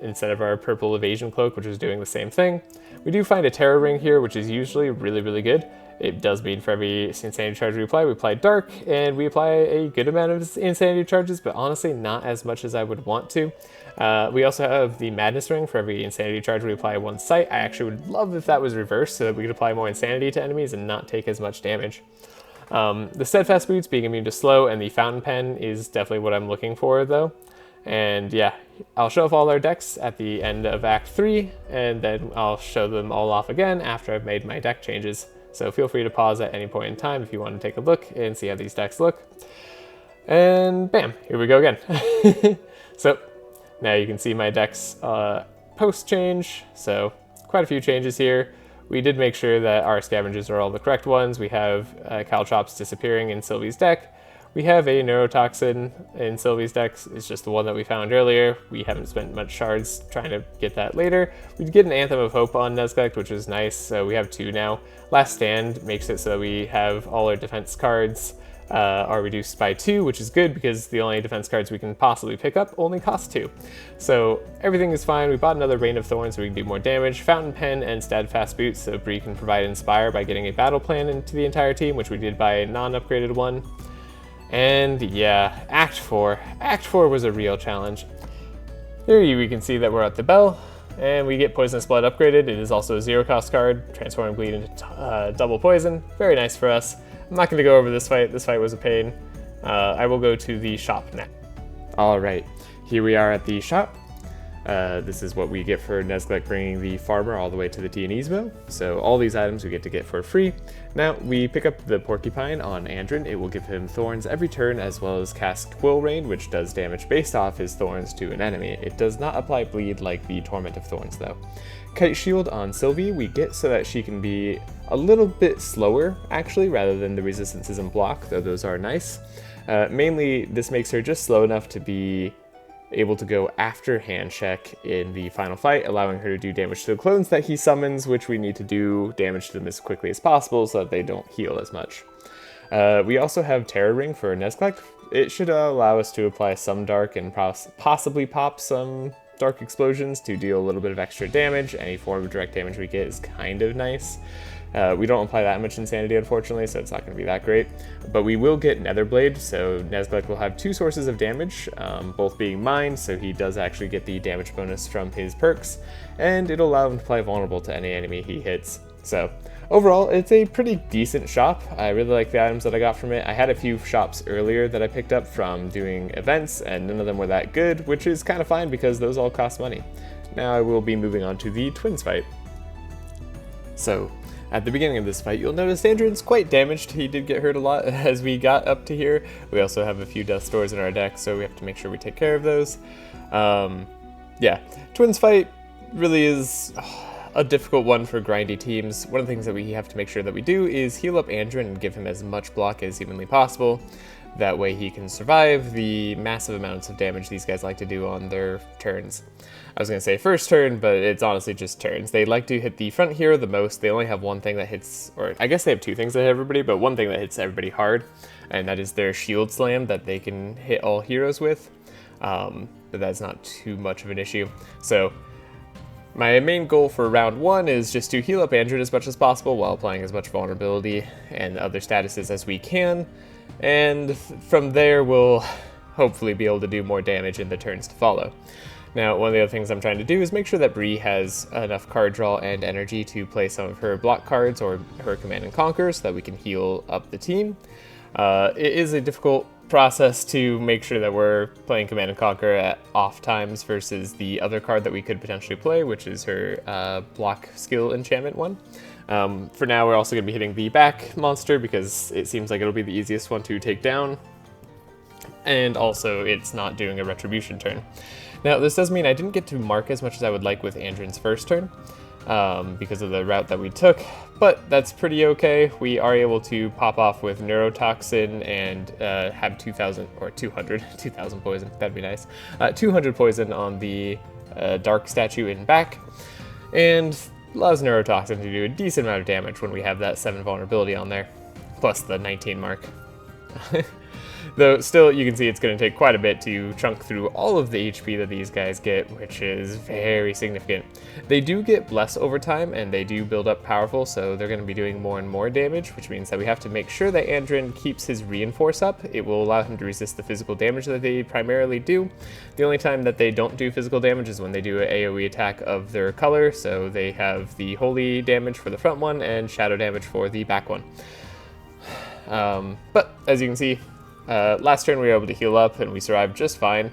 A: instead of our purple evasion cloak, which is doing the same thing. We do find a Terror Ring here, which is usually really, really good. It does mean for every insanity charge we apply dark, and we apply a good amount of insanity charges, but honestly not as much as I would want to. We also have the Madness Ring. For every insanity charge we apply 1 sight. I actually would love if that was reversed so that we could apply more insanity to enemies and not take as much damage. The Steadfast Boots being immune to slow, and the Fountain Pen is definitely what I'm looking for though. And yeah, I'll show off all our decks at the end of Act 3, and then I'll show them all off again after I've made my deck changes. So feel free to pause at any point in time if you want to take a look and see how these decks look. And bam, here we go again. So now you can see my decks post change. So quite a few changes here. We did make sure that our scavengers are all the correct ones. We have Caltrops disappearing in Sylvie's deck. We have a Neurotoxin in Sylvie's decks. It's just the one that we found earlier. We haven't spent much shards trying to get that later. We get an Anthem of Hope on Nezglekt, which is nice, so we have 2 now. Last Stand makes it so that we have all our defense cards are reduced by 2, which is good because the only defense cards we can possibly pick up only cost 2. So everything is fine. We bought another Rain of Thorns so we can do more damage, Fountain Pen, and Steadfast Boots so Bree can provide Inspire by getting a battle plan into the entire team, which we did by a non-upgraded one. And yeah, Act 4. Act 4 was a real challenge. Here we can see that we're at the bell, and we get Poisonous Blood upgraded. It is also a 0-cost card, transforming bleed into double poison. Very nice for us. I'm not going to go over this fight. This fight was a pain. I will go to the shop now. Alright, here we are at the shop. This is what we get for Nezglekt bringing the farmer all the way to the Tianismo. So all these items we get for free. Now we pick up the Porcupine on Andrin. It will give him thorns every turn as well as cast Quill Rain, which does damage based off his thorns to an enemy. It does not apply bleed like the Torment of Thorns though. Kite Shield on Sylvie we get so that she can be a little bit slower actually rather than the resistances and block, though those are nice. Mainly this makes her just slow enough to be able to go after Handcheck in the final fight, allowing her to do damage to the clones that he summons, which we need to do damage to them as quickly as possible so that they don't heal as much. We also have Terror Ring for Nezglekt. It should allow us to apply some dark and possibly pop some dark explosions to deal a little bit of extra damage. Any form of direct damage we get is kind of nice. We don't apply that much Insanity, unfortunately, so it's not going to be that great. But we will get Netherblade, so Nezglekt will have 2 sources of damage, both being mine, so he does actually get the damage bonus from his perks, and it'll allow him to play vulnerable to any enemy he hits. So overall, it's a pretty decent shop. I really like the items that I got from it. I had a few shops earlier that I picked up from doing events, and none of them were that good, which is kind of fine because those all cost money. Now I will be moving on to the Twins fight. So at the beginning of this fight, you'll notice Andrin's quite damaged. He did get hurt a lot as we got up to here. We also have a few Death Stores in our deck, so we have to make sure we take care of those. Yeah, Twins fight really is a difficult one for grindy teams. One of the things that we have to make sure that we do is heal up Andrin and give him as much block as humanly possible. That way he can survive the massive amounts of damage these guys like to do on their turns. I was going to say first turn, but it's honestly just turns. They like to hit the front hero the most. They only have one thing that hits, or I guess they have 2 things that hit everybody, but one thing that hits everybody hard, and that is their shield slam that they can hit all heroes with. But that's not too much of an issue. So my main goal for round 1 is just to heal up Andrin as much as possible while applying as much vulnerability and other statuses as we can. And from there, we'll hopefully be able to do more damage in the turns to follow. Now, one of the other things I'm trying to do is make sure that Bree has enough card draw and energy to play some of her block cards or her Command and Conquer so that we can heal up the team. It is a difficult process to make sure that we're playing Command and Conquer at off times versus the other card that we could potentially play, which is her block skill enchantment one. For now, we're also going to be hitting the back monster because it seems like it'll be the easiest one to take down. And also, it's not doing a retribution turn. Now, this does mean I didn't get to mark as much as I would like with Andrin's first turn because of the route that we took, but that's pretty okay. We are able to pop off with Neurotoxin and have 2,000 poison, that'd be nice. 200 poison on the Dark statue in back, and allows Neurotoxin to do a decent amount of damage when we have that 7 vulnerability on there, plus the 19 mark. Though still, you can see it's going to take quite a bit to chunk through all of the HP that these guys get, which is very significant. They do get less over time, and they do build up powerful, so they're going to be doing more and more damage, which means that we have to make sure that Andrin keeps his reinforce up. It will allow him to resist the physical damage that they primarily do. The only time that they don't do physical damage is when they do an AoE attack of their color, so they have the holy damage for the front one and shadow damage for the back one. But as you can see, last turn we were able to heal up and we survived just fine.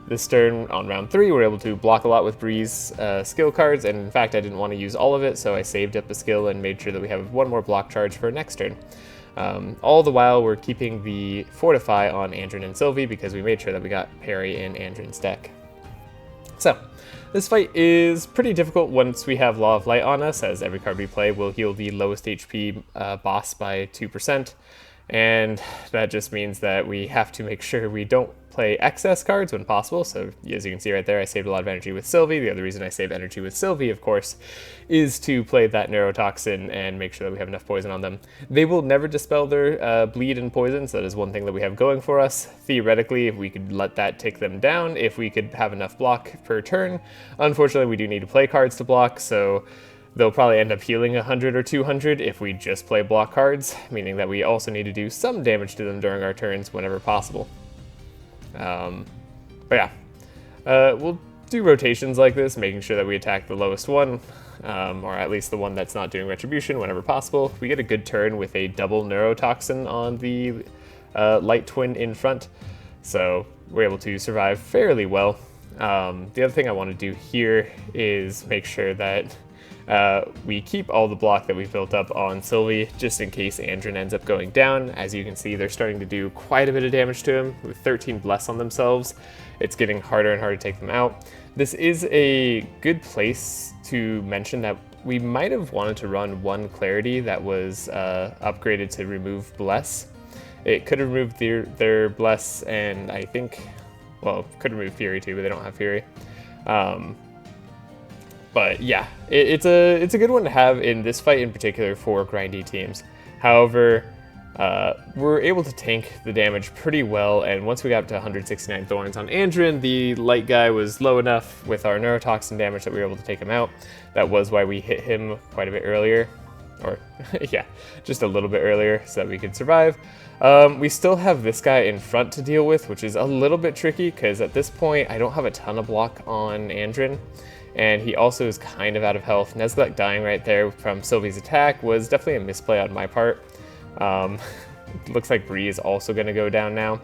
A: This turn on round 3 we were able to block a lot with Bree's skill cards, and in fact I didn't want to use all of it, so I saved up a skill and made sure that we have 1 more block charge for next turn. All the while we're keeping the Fortify on Andrin and Sylvie because we made sure that we got parry in Andrin's deck. So this fight is pretty difficult once we have Law of Light on us, as every card we play will heal the lowest HP boss by 2%. And that just means that we have to make sure we don't play excess cards when possible. So as you can see right there, I saved a lot of energy with Sylvie. The other reason I save energy with Sylvie, of course, is to play that neurotoxin and make sure that we have enough poison on them. They will never dispel their bleed and poison, so that is one thing that we have going for us. Theoretically, we could let that take them down if we could have enough block per turn. Unfortunately, we do need to play cards to block, so they'll probably end up healing 100 or 200 if we just play block cards, meaning that we also need to do some damage to them during our turns whenever possible. But yeah, we'll do rotations like this, making sure that we attack the lowest one, or at least the one that's not doing retribution whenever possible. We get a good turn with a double neurotoxin on the light twin in front, so we're able to survive fairly well. The other thing I want to do here is make sure that we keep all the block that we've built up on Sylvie, just in case Andrin ends up going down. As you can see, they're starting to do quite a bit of damage to him. With 13 bless on themselves, it's getting harder and harder to take them out. This is a good place to mention that we might have wanted to run one Clarity that was upgraded to remove Bless. It could have removed their Bless, and I think, well, could remove Fury too, but they don't have Fury. But yeah, it's a good one to have in this fight in particular for grindy teams. However, we're able to tank the damage pretty well, and once we got up to 169 thorns on Andrin, the light guy was low enough with our neurotoxin damage that we were able to take him out. That was why we hit him quite a bit earlier, or yeah, just a little bit earlier so that we could survive. We still have this guy in front to deal with, which is a little bit tricky because at this point I don't have a ton of block on Andrin. And he also is kind of out of health. Nezglekt dying right there from Sylvie's attack was definitely a misplay on my part. Looks like Bree is also going to go down now.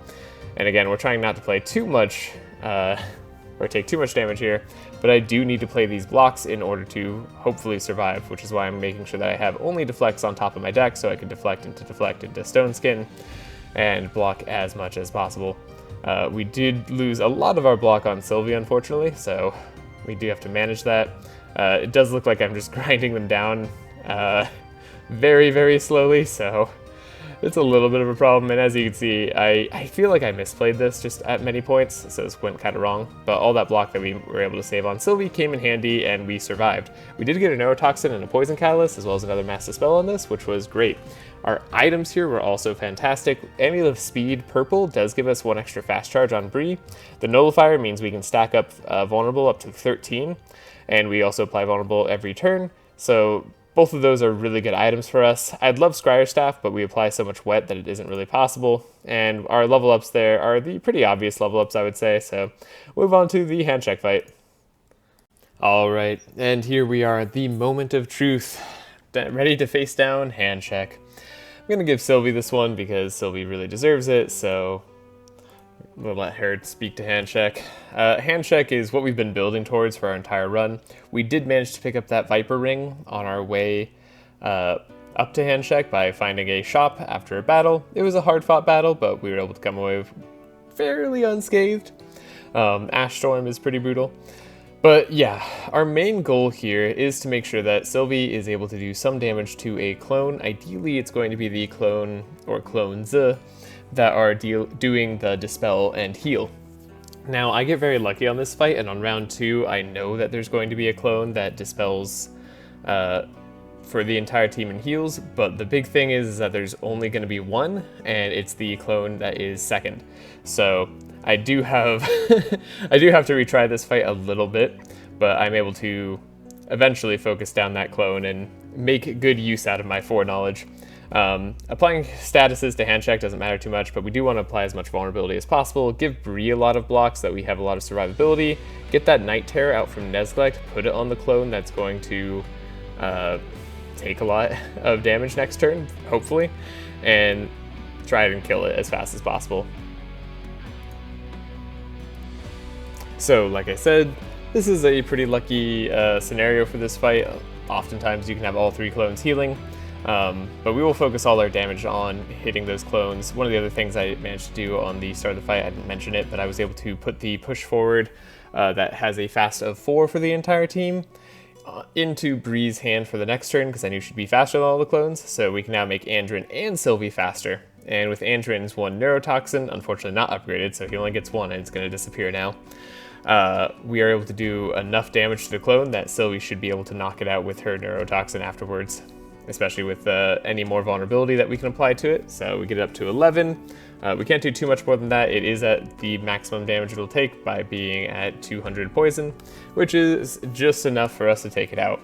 A: And again, we're trying not to play too much, or take too much damage here, but I do need to play these blocks in order to hopefully survive, which is why I'm making sure that I have only deflects on top of my deck so I can deflect into Stone Skin and block as much as possible. We did lose a lot of our block on Sylvie, unfortunately, so we do have to manage that. It does look like I'm just grinding them down very, very slowly, so it's a little bit of a problem. And as you can see, I feel like I misplayed this just at many points, so this went kind of wrong. But all that block that we were able to save on Sylvie came in handy, and we survived. We did get a neurotoxin and a poison catalyst, as well as another mass dispel on this, which was great. Our items here were also fantastic. Amulet of Speed purple does give us 1 extra fast charge on Bree. The nullifier means we can stack up vulnerable up to 13, and we also apply vulnerable every turn. So both of those are really good items for us. I'd love Scryer Staff, but we apply so much wet that it isn't really possible. And our level ups there are the pretty obvious level ups, I would say. So move on to the handshake fight. All right, and here we are at the moment of truth. Ready to face down handshake. I'm going to give Sylvie this one because Sylvie really deserves it, so we'll let her speak to Handshake. Handshake is what we've been building towards for our entire run. We did manage to pick up that Viper Ring on our way up to Handshake by finding a shop after a battle. It was a hard-fought battle, but we were able to come away fairly unscathed. Ash Storm is pretty brutal. But yeah, our main goal here is to make sure that Sylvie is able to do some damage to a clone. Ideally, it's going to be the clone or clones that are doing the dispel and heal. Now, I get very lucky on this fight, and on round 2, I know that there's going to be a clone that dispels for the entire team and heals, but the big thing is that there's only going to be one, and it's the clone that is second. So I do have I do have to retry this fight a little bit, but I'm able to eventually focus down that clone and make good use out of my foreknowledge. Applying statuses to Handshake doesn't matter too much, but we do want to apply as much vulnerability as possible, give Bree a lot of blocks so that we have a lot of survivability, get that Night Terror out from Nezglekt, put it on the clone that's going to take a lot of damage next turn, hopefully, and try and kill it as fast as possible. So, like I said, this is a pretty lucky scenario for this fight. Oftentimes you can have all 3 clones healing, but we will focus all our damage on hitting those clones. One of the other things I managed to do on the start of the fight, I didn't mention it, but I was able to put the push forward that has a fast of 4 for the entire team into Bree's hand for the next turn, because I knew she'd be faster than all the clones, so we can now make Andrin and Sylvie faster. And with Andrin's 1 neurotoxin, unfortunately not upgraded, so he only gets 1 and it's going to disappear now. We are able to do enough damage to the clone that Sylvie should be able to knock it out with her neurotoxin afterwards, especially with any more vulnerability that we can apply to it. So we get it up to 11. We can't do too much more than that. It is at the maximum damage it'll take by being at 200 poison, which is just enough for us to take it out.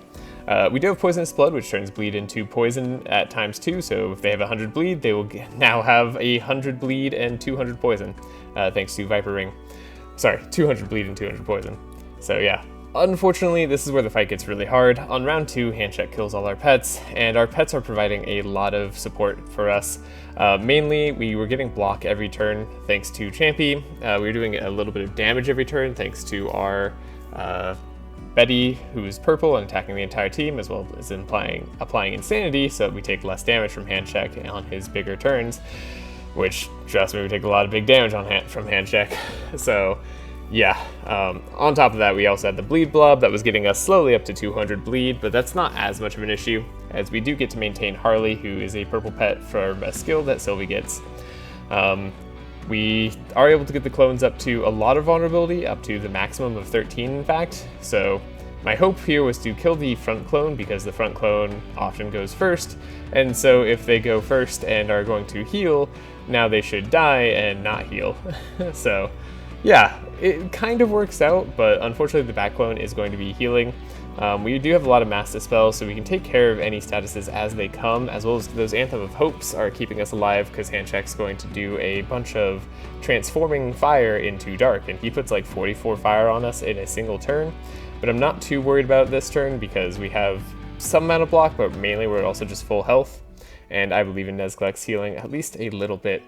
A: We do have Poisonous Blood, which turns bleed into poison at ×2, so if they have 100 bleed, they will now have 100 bleed and 200 poison, thanks to Viper Ring. Sorry, 200 bleed and 200 poison. So yeah, unfortunately, this is where the fight gets really hard. On round 2, Handcheck kills all our pets, and our pets are providing a lot of support for us. Mainly, we were getting block every turn thanks to Champy. We were doing a little bit of damage every turn thanks to our Betty, who's purple and attacking the entire team, as well as applying Insanity, so that we take less damage from Handcheck on his bigger turns, which, trust me, we take a lot of big damage from Handcheck. So, yeah. On top of that, we also had the Bleed Blob that was getting us slowly up to 200 bleed, but that's not as much of an issue, as we do get to maintain Harley, who is a purple pet for a skill that Sylvie gets. We are able to get the clones up to a lot of vulnerability, up to the maximum of 13 in fact. So my hope here was to kill the front clone, because the front clone often goes first, and so if they go first and are going to heal, now they should die and not heal. So yeah, it kind of works out, but unfortunately the back clone is going to be healing. We do have a lot of Mass Dispel, so we can take care of any statuses as they come, as well as those Anthem of Hopes are keeping us alive, because Handcheck's going to do a bunch of transforming fire into dark, and he puts like 44 fire on us in a single turn. But I'm not too worried about this turn, because we have some amount of block, but mainly we're also just full health, and I believe in Nezglekt's healing at least a little bit.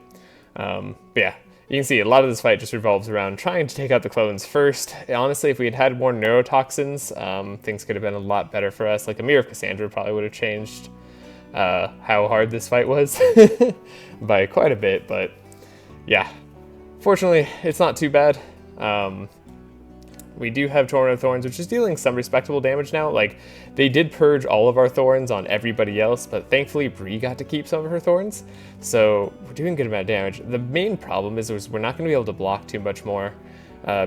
A: But yeah. You can see a lot of this fight just revolves around trying to take out the clones first. Honestly, if we had had more neurotoxins, things could have been a lot better for us. Like a Mirror of Cassandra probably would have changed how hard this fight was by quite a bit, but yeah. Fortunately, it's not too bad. We do have Torrent of Thorns, which is dealing some respectable damage now. Like, they did purge all of our Thorns on everybody else, but thankfully Bree got to keep some of her Thorns, so we're doing a good amount of damage. The main problem is we're not going to be able to block too much more,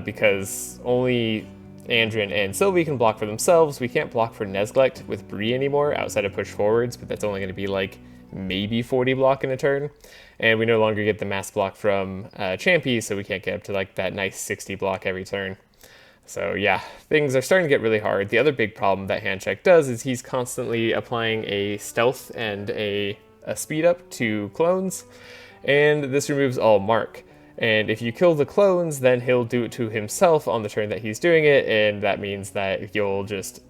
A: because only Andrin and Sylvie can block for themselves. We can't block for Nezglekt with Bree anymore, outside of push forwards, but that's only going to be like maybe 40 block in a turn. And we no longer get the mass block from Champy, so we can't get up to like that nice 60 block every turn. So yeah, things are starting to get really hard. The other big problem that Handcheck does is he's constantly applying a stealth and a speed up to clones, and this removes all mark. And if you kill the clones, then he'll do it to himself on the turn that he's doing it, and that means that you'll just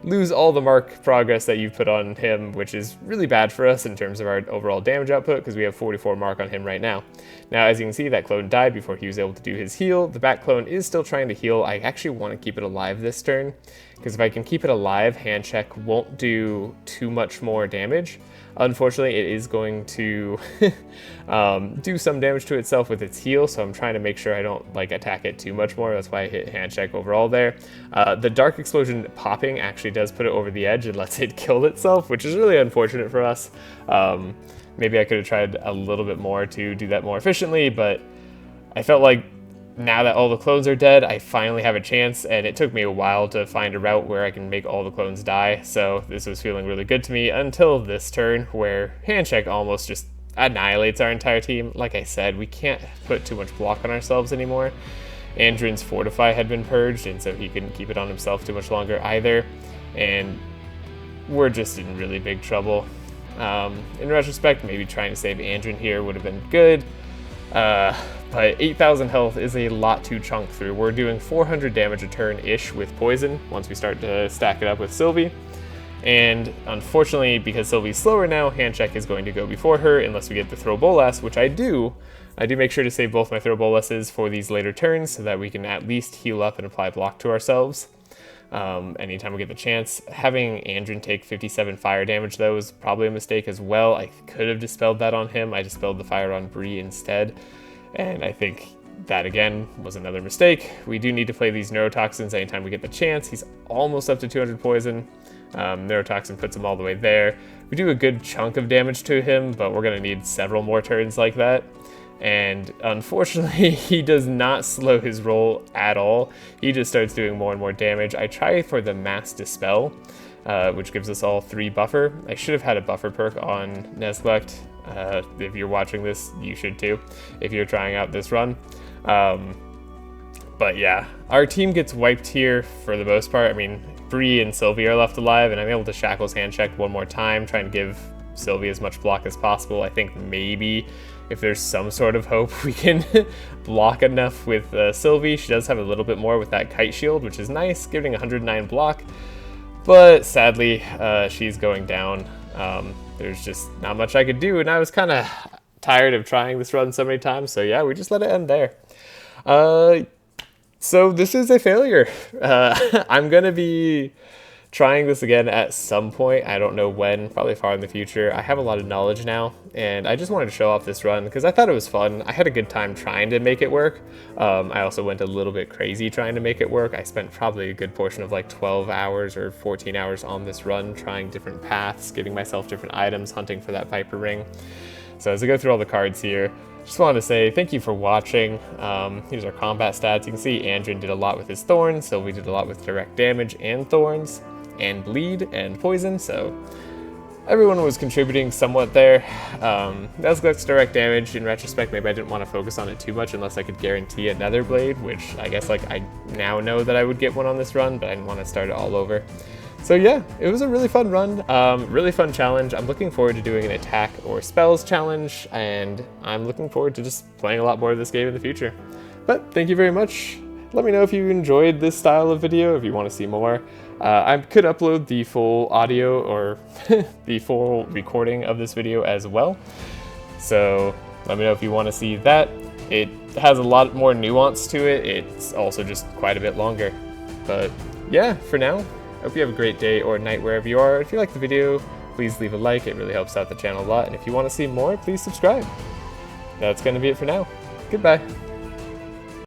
A: lose all the mark progress that you've put on him, which is really bad for us in terms of our overall damage output, because we have 44 mark on him right now. Now, as you can see, that clone died before he was able to do his heal. The back clone is still trying to heal. I actually want to keep it alive this turn, because if I can keep it alive, Handcheck won't do too much more damage. Unfortunately, it is going to do some damage to itself with its heal, so I'm trying to make sure I don't like attack it too much more. That's why I hit Handcheck overall there. The Dark Explosion popping actually does put it over the edge and lets it kill itself, which is really unfortunate for us. Maybe I could have tried a little bit more to do that more efficiently, but I felt like now that all the clones are dead, I finally have a chance, and it took me a while to find a route where I can make all the clones die, so this was feeling really good to me until this turn, where Handcheck almost just annihilates our entire team. Like I said, we can't put too much block on ourselves anymore. Andrin's Fortify had been purged, and so he couldn't keep it on himself too much longer either, and we're just in really big trouble. In retrospect, maybe trying to save Andrin here would have been good, but 8,000 health is a lot to chunk through. We're doing 400 damage a turn-ish with poison once we start to stack it up with Sylvie. And unfortunately, because Sylvie's slower now, Handcheck is going to go before her unless we get the Throw Bolas, which I do. I do make sure to save both my Throw Bolases for these later turns so that we can at least heal up and apply block to ourselves anytime we get the chance. Having Andrin take 57 fire damage, though, is probably a mistake as well. I could have dispelled that on him. I dispelled the fire on Bree instead. And I think that, again, was another mistake. We do need to play these neurotoxins anytime we get the chance. He's almost up to 200 poison. Neurotoxin puts him all the way there. We do a good chunk of damage to him, but we're going to need several more turns like that. And unfortunately, he does not slow his roll at all. He just starts doing more and more damage. I try for the Mass Dispel, which gives us all 3 buffer. I should have had a buffer perk on Nezglekt. If you're watching this, you should too, if you're trying out this run. But yeah, our team gets wiped here for the most part. I mean, Bree and Sylvie are left alive, and I'm able to Shackles hand check one more time, trying to give Sylvie as much block as possible. I think maybe if there's some sort of hope we can block enough with Sylvie. She does have a little bit more with that kite shield, which is nice, giving 109 block. But sadly, she's going down. There's just not much I could do, and I was kind of tired of trying this run so many times, so yeah, we just let it end there. So this is a failure. I'm gonna be trying this again at some point. I don't know when, probably far in the future. I have a lot of knowledge now, and I just wanted to show off this run because I thought it was fun. I had a good time trying to make it work. I also went a little bit crazy trying to make it work. I spent probably a good portion of like 12 hours or 14 hours on this run, trying different paths, giving myself different items, hunting for that Viper ring. So as I go through all the cards here, just wanted to say thank you for watching. Here's our combat stats. You can see Andrin did a lot with his thorns, Sylvie did a lot with direct damage and thorns, and bleed and poison, so everyone was contributing somewhat there. Nezglekt's direct damage, in retrospect, maybe I didn't want to focus on it too much unless I could guarantee a nether blade, which I guess like I now know that I would get one on this run, but I didn't want to start it all over. So yeah, it was a really fun run, really fun challenge. I'm looking forward to doing an attack or spells challenge, and I'm looking forward to just playing a lot more of this game in the future. But thank you very much. Let me know if you enjoyed this style of video, if you want to see more. I could upload the full audio or the full recording of this video as well. So let me know if you want to see that. It has a lot more nuance to it. It's also just quite a bit longer. But yeah, for now, I hope you have a great day or night wherever you are. If you like the video, please leave a like. It really helps out the channel a lot. And if you want to see more, please subscribe. That's going to be it for now. Goodbye.